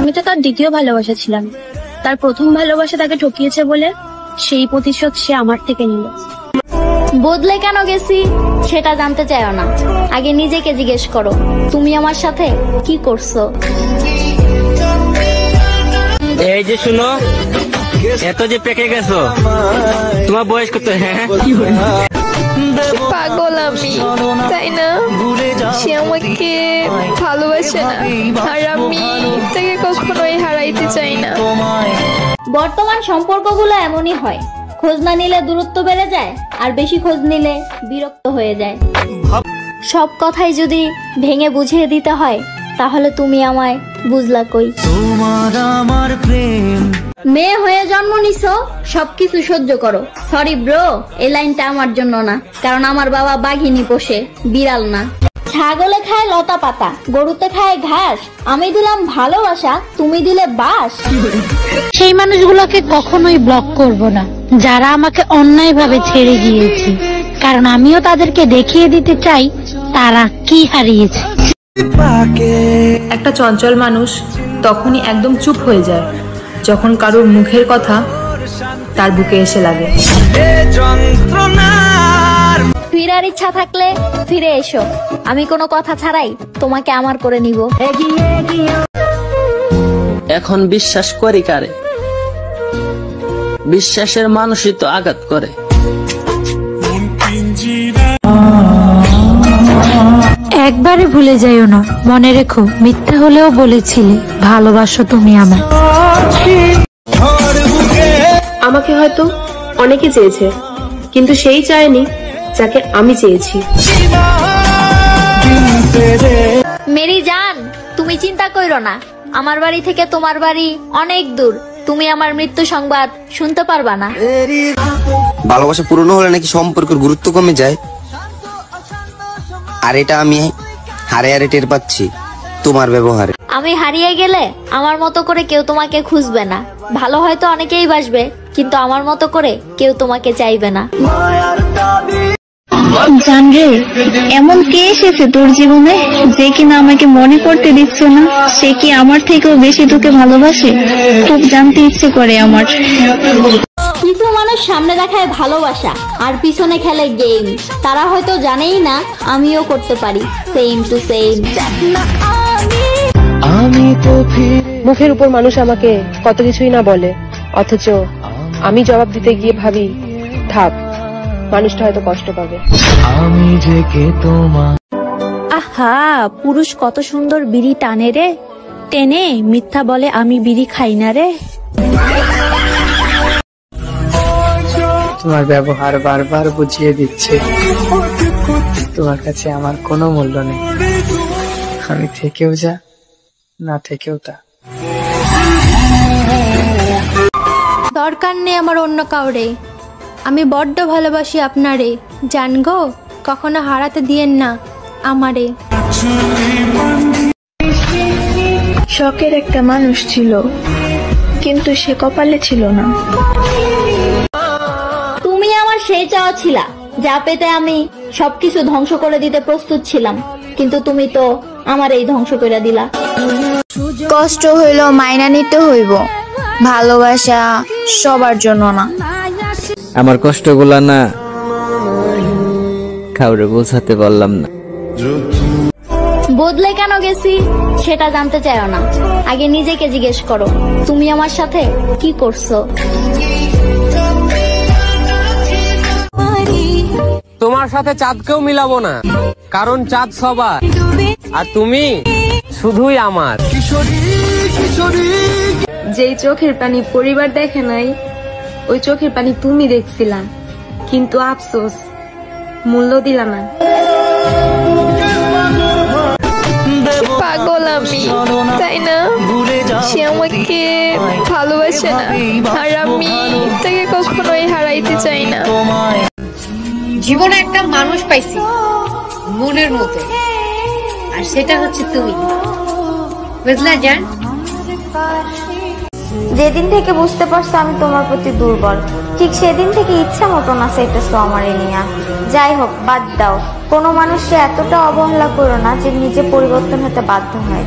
আমি তো তার দ্বিতীয় ভালোবাসা ছিলাম। তার প্রথম ভালোবাসা তাকে ঠকিয়েছে বলে সেই প্রতিশোধ সে আমার থেকে নিল। বদলে কেন গেছি সেটা জানতে চাইও না, আগে নিজেকে জিজ্ঞেস করো তুমি আমার সাথে কি করছো। এই যে শুনো, এত যে পেকে গেছো, তোমার বয়স কত? হ্যাঁ পাগল আমি, তাই না? সে আমাকে ভালোবাসে না, আর আমি তাকে কখনোই হারাইতে চাই না। বর্তমান সম্পর্কগুলো এমনই হয়, খোঁজ না নিলে দূরত্ব বেড়ে যায়, আর বেশি খোঁজ নিলে বিরক্ত হয়ে যায়। সব কথাই যদি ভেঙে বুঝিয়ে দিতে হয় তাহলে তুমি আমায় বুঝলা কই? তোমার আমার প্রেম। মেয়ে হয়ে জন্ম নিছো, সবকিছু সহ্য করো। সরি ব্রো, এই লাইনটা আমার জন্য না, কারণ আমার বাবা বাঘিনী পোষে, বিড়াল না। ছাগলে খায় লতা পাতা, গরুতে খায় ঘাস, আমি দিলাম ভালোবাসা, তুমি দিলে বাস। সেই মানুষগুলোকে কখনোই ব্লক করব না যারা আমাকে অন্যায়ভাবে ছেড়ে গিয়েছে, কারণ আমিও তাদেরকে দেখিয়ে দিতে চাই তারা কি হারিয়েছে। একটা চঞ্চল মানুষ তখনই একদম চুপ হয়ে যায় যখন কারোর মুখের কথা তার বুকে এসে লাগে। ফিরার ইচ্ছা থাকলে ফিরে এসো, আমি কোনো কথা ছাড়াই তোমাকে আমার করে নিব। এখন বিশ্বাস করি কারে? বিশ্বাসের মানুষই তো আঘাত করে। একবারে ভুলে যাইও না, মনে রেখো মিথ্যা হলেও বলেছিলে ভালোবাসো তুমি আমায়। আমাকে হয়তো অনেকে চেয়েছে, কিন্তু সেই চায়নি যাকে আমি চেয়েছি। মেরি জান, তুমি চিন্তা কইরো না, আমার বাড়ি থেকে তোমার বাড়ি অনেক দূর, তুমি আমার মৃত্যু সংবাদ শুনতে পারবা না। ভালোবাসা পুরনো হলে নাকি সম্পর্কের গুরুত্ব কমে যায়, আর এটা আমি হারে হারে টের পাচ্ছি তোমার ব্যবহারে। আমি হারিয়ে গেলে আমার মতো করে কেউ তোমাকে খুঁজবে না। ভালো হয়তো অনেকেই বাসবে, কিন্তু আমার মতো করে কেউ তোমাকে চাইবে না। জানরে, এমন কে এসেছে তোর জীবনে যে কিনা আমাকে মনে করতে দিচ্ছে না? সে কি আমার থেকেও বেশি তোকে ভালোবাসে? খুব জানতে ইচ্ছে করে আমার। কিছু মানুষ সামনে দেখায় ভালোবাসা আর পিছনে খেলে গেম, তারা হয়তো জানেই না আমিও করতে পারি সেম টু সেম। মুখের উপর মানুষ আমাকে কত কিছুই না বলে, অথচ আমি জবাব দিতে গিয়ে ভাবি থাক, মানুষটা হয়তো কষ্ট পাবে। আমি যে কে তোমার। আহা, পুরুষ কত সুন্দর বিড়ি টানে রে, টেনে মিথ্যা বলে আমি বিড়ি খাই না রে। তোমার ব্যবহার বারবার বুঝিয়ে দিচ্ছে তোমার কাছে আমার কোনো মূল্য নেই। আমি থেকেও যা, না থেকেও তা। দরকার নেই আমার অন্য কাউরে, আমি বড্ড ভালোবাসি আপনারে। জানগো, কখনো হারাতে দিয়েন না আমারে। শখের একটা মানুষ ছিল, কিন্তু সে কপালে ছিল না। তুমি আমার সেই চাওয়া ছিলা যা পেতে আমি সবকিছু ধ্বংস করে দিতে প্রস্তুত ছিলাম, কিন্তু তুমি তো আমার এই ধ্বংস করে দিলা। কষ্ট হইল মাইনা নিতে হইব, ভালোবাসা সবার জন্য না। আমার কষ্টগুলা না কাউরে বোঝাতে পারলাম না। বদলে কেন গেছি সেটা জানতে চাইও না, আগে নিজেকে জিজ্ঞেস করো তুমি আমার সাথে কি করছো। তোমার সাথে চাঁদকেও মিলাবো না, কারণ চাঁদ সবার আর তুমি শুধুই আমার। যেই চোখের পানি পরিবার দেখে নাই, ওই চোখের পানি তুমি দেখছিলা, কিন্তু আফসোস মূল্য দিলা না। পাগল আমি, তাই না? সে আমাকে ভালোবাসে না, আর আমি তাকে কখনোই হারাইতে চাই না। জীবনে একটা মানুষ পাইছি মনের মতো, আর সেটা হচ্ছে তুমি, বুঝলা জান? যেদিন থেকে বুঝতে পারছো আমি তোমার প্রতি দুর্বল, ঠিক সেদিন থেকে ইচ্ছা মতো না সেটাছো আমার নিয়া। যাই হোক, বাদ দাও। কোনো মানুষকে এতটা অবহেলা করো না যে নিজে পরিবর্তন হতে বাধ্য হয়।